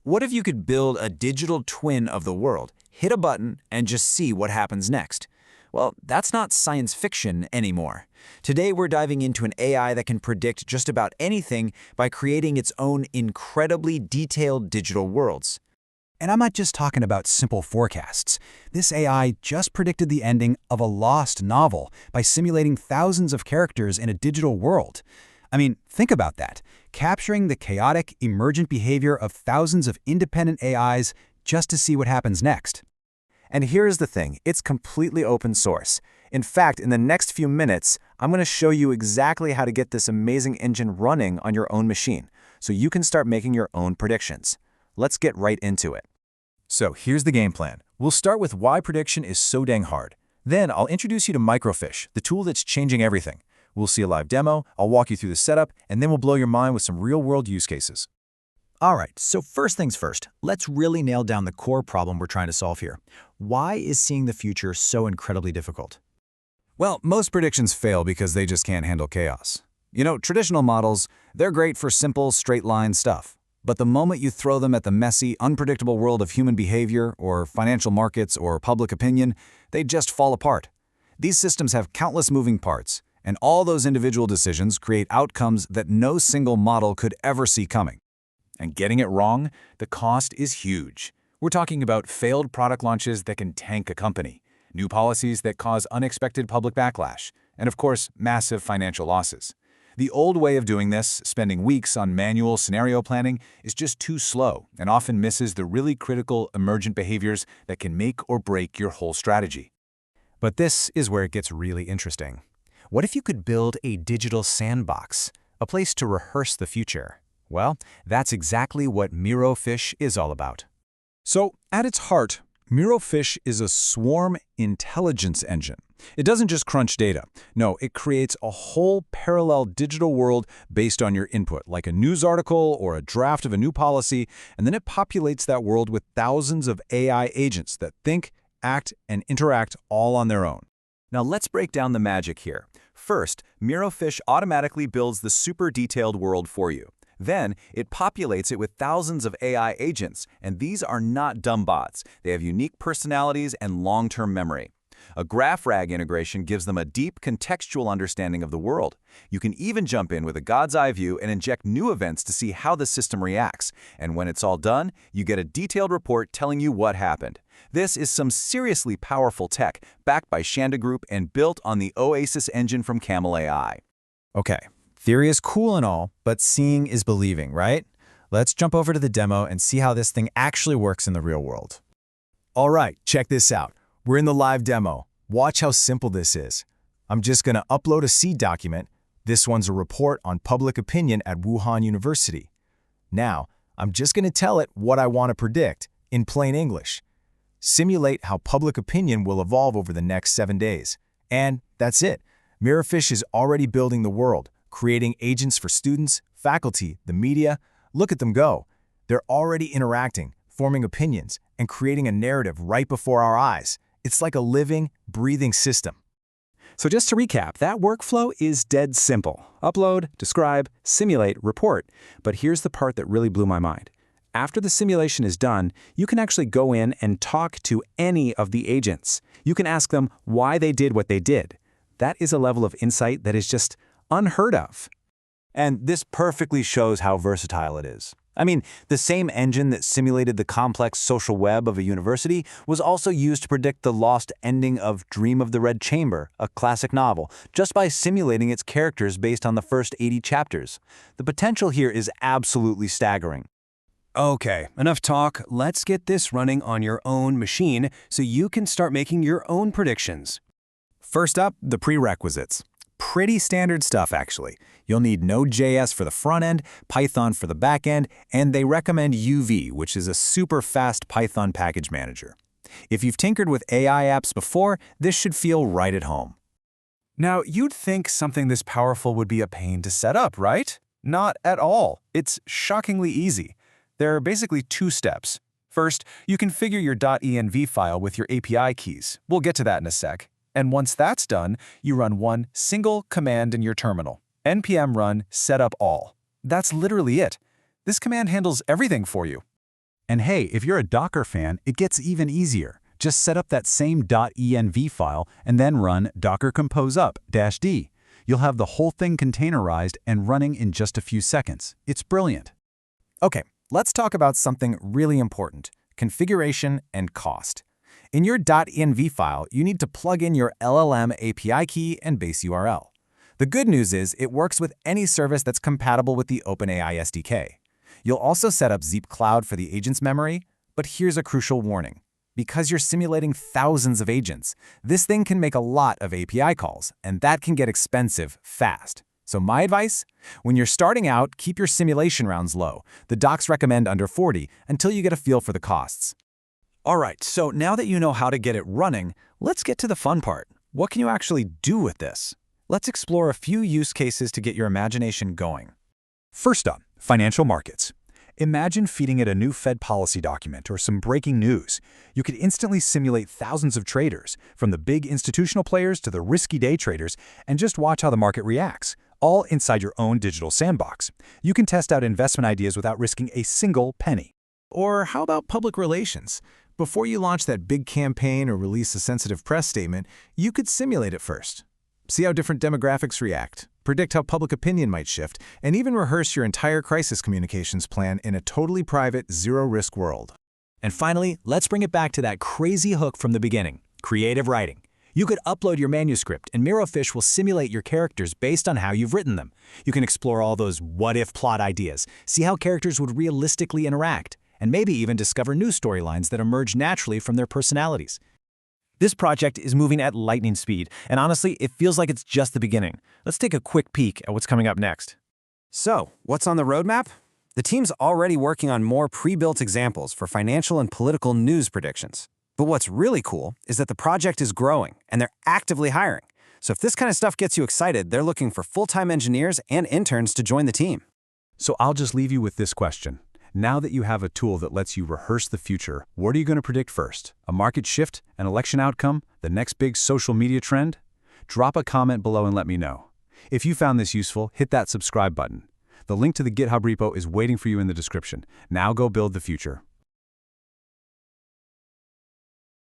What if you could build a digital twin of the world, hit a button, and just see what happens next? Well, that's not science fiction anymore. Today, we're diving into an AI that can predict just about anything by creating its own incredibly detailed digital worlds. And I'm not just talking about simple forecasts. This AI just predicted the ending of a lost novel by simulating thousands of characters in a digital world. I mean, think about that. Capturing the chaotic, emergent behavior of thousands of independent AIs just to see what happens next. And here's the thing, it's completely open source. In fact, in the next few minutes, I'm going to show you exactly how to get this amazing engine running on your own machine, so you can start making your own predictions. Let's get right into it. So here's the game plan. We'll start with why prediction is so dang hard. Then I'll introduce you to MiroFish, the tool that's changing everything. We'll see a live demo, I'll walk you through the setup, and then we'll blow your mind with some real-world use cases. All right, so first things first, let's really nail down the core problem we're trying to solve here. Why is seeing the future so incredibly difficult? Well, most predictions fail because they just can't handle chaos. You know, traditional models, they're great for simple, straight-line stuff. But the moment you throw them at the messy, unpredictable world of human behavior, or financial markets, or public opinion, they just fall apart. These systems have countless moving parts, and all those individual decisions create outcomes that no single model could ever see coming. And getting it wrong, the cost is huge. We're talking about failed product launches that can tank a company, new policies that cause unexpected public backlash, and of course, massive financial losses. The old way of doing this, spending weeks on manual scenario planning, is just too slow and often misses the really critical emergent behaviors that can make or break your whole strategy. But this is where it gets really interesting. What if you could build a digital sandbox, a place to rehearse the future? Well, that's exactly what MiroFish is all about. So, at its heart, MiroFish is a swarm intelligence engine. It doesn't just crunch data. No, it creates a whole parallel digital world based on your input, like a news article or a draft of a new policy, and then it populates that world with thousands of AI agents that think, act, and interact all on their own. Now let's break down the magic here. First, MiroFish automatically builds the super detailed world for you. Then, it populates it with thousands of AI agents, and these are not dumb bots. They have unique personalities and long-term memory. A GraphRAG integration gives them a deep contextual understanding of the world. You can even jump in with a God's eye view and inject new events to see how the system reacts. And when it's all done, you get a detailed report telling you what happened. This is some seriously powerful tech, backed by Shanda Group and built on the Oasis engine from CAMEL-AI. Okay, theory is cool and all, but seeing is believing, right? Let's jump over to the demo and see how this thing actually works in the real world. All right, check this out. We're in the live demo. Watch how simple this is. I'm just going to upload a seed document. This one's a report on public opinion at Wuhan University. Now, I'm just going to tell it what I want to predict in plain English. Simulate how public opinion will evolve over the next 7 days. And that's it. MiroFish is already building the world, creating agents for students, faculty, the media. Look at them go. They're already interacting, forming opinions, and creating a narrative right before our eyes. It's like a living, breathing system. So just to recap, that workflow is dead simple. Upload, describe, simulate, report. But here's the part that really blew my mind. After the simulation is done, you can actually go in and talk to any of the agents. You can ask them why they did what they did. That is a level of insight that is just unheard of. And this perfectly shows how versatile it is. I mean, the same engine that simulated the complex social web of a university was also used to predict the lost ending of Dream of the Red Chamber, a classic novel, just by simulating its characters based on the first 80 chapters. The potential here is absolutely staggering. Okay, enough talk. Let's get this running on your own machine so you can start making your own predictions. First up, the prerequisites. Pretty standard stuff, actually. You'll need Node.js for the front end, Python for the back end, and they recommend UV, which is a super fast Python package manager. If you've tinkered with AI apps before, this should feel right at home. Now, you'd think something this powerful would be a pain to set up, right? Not at all. It's shockingly easy. There are basically 2 steps. First, you configure your .env file with your API keys. We'll get to that in a sec. And once that's done, you run one single command in your terminal. npm run setup all. That's literally it. This command handles everything for you. And hey, if you're a Docker fan, it gets even easier. Just set up that same .env file and then run docker compose up-d. You'll have the whole thing containerized and running in just a few seconds. It's brilliant. Okay, let's talk about something really important: configuration and cost. In your .env file, you need to plug in your LLM API key and base URL. The good news is it works with any service that's compatible with the OpenAI SDK. You'll also set up Zeep Cloud for the agent's memory, but here's a crucial warning. Because you're simulating thousands of agents, this thing can make a lot of API calls, and that can get expensive fast. So my advice? When you're starting out, keep your simulation rounds low. The docs recommend under 40 until you get a feel for the costs. All right, so now that you know how to get it running, let's get to the fun part. What can you actually do with this? Let's explore a few use cases to get your imagination going. First up, financial markets. Imagine feeding it a new Fed policy document or some breaking news. You could instantly simulate thousands of traders, from the big institutional players to the risky day traders, and just watch how the market reacts, all inside your own digital sandbox. You can test out investment ideas without risking a single penny. Or how about public relations? Before you launch that big campaign or release a sensitive press statement, you could simulate it first. See how different demographics react, predict how public opinion might shift, and even rehearse your entire crisis communications plan in a totally private, zero-risk world. And finally, let's bring it back to that crazy hook from the beginning: creative writing. You could upload your manuscript, and MiroFish will simulate your characters based on how you've written them. You can explore all those what-if plot ideas, see how characters would realistically interact, and maybe even discover new storylines that emerge naturally from their personalities. This project is moving at lightning speed, and honestly, it feels like it's just the beginning. Let's take a quick peek at what's coming up next. So, what's on the roadmap? The team's already working on more pre-built examples for financial and political news predictions. But what's really cool is that the project is growing, and they're actively hiring. So if this kind of stuff gets you excited, they're looking for full-time engineers and interns to join the team. So I'll just leave you with this question. Now that you have a tool that lets you rehearse the future, what are you going to predict first? A market shift, an election outcome, the next big social media trend? Drop a comment below and let me know. If you found this useful, hit that subscribe button. The link to the GitHub repo is waiting for you in the description. Now go build the future.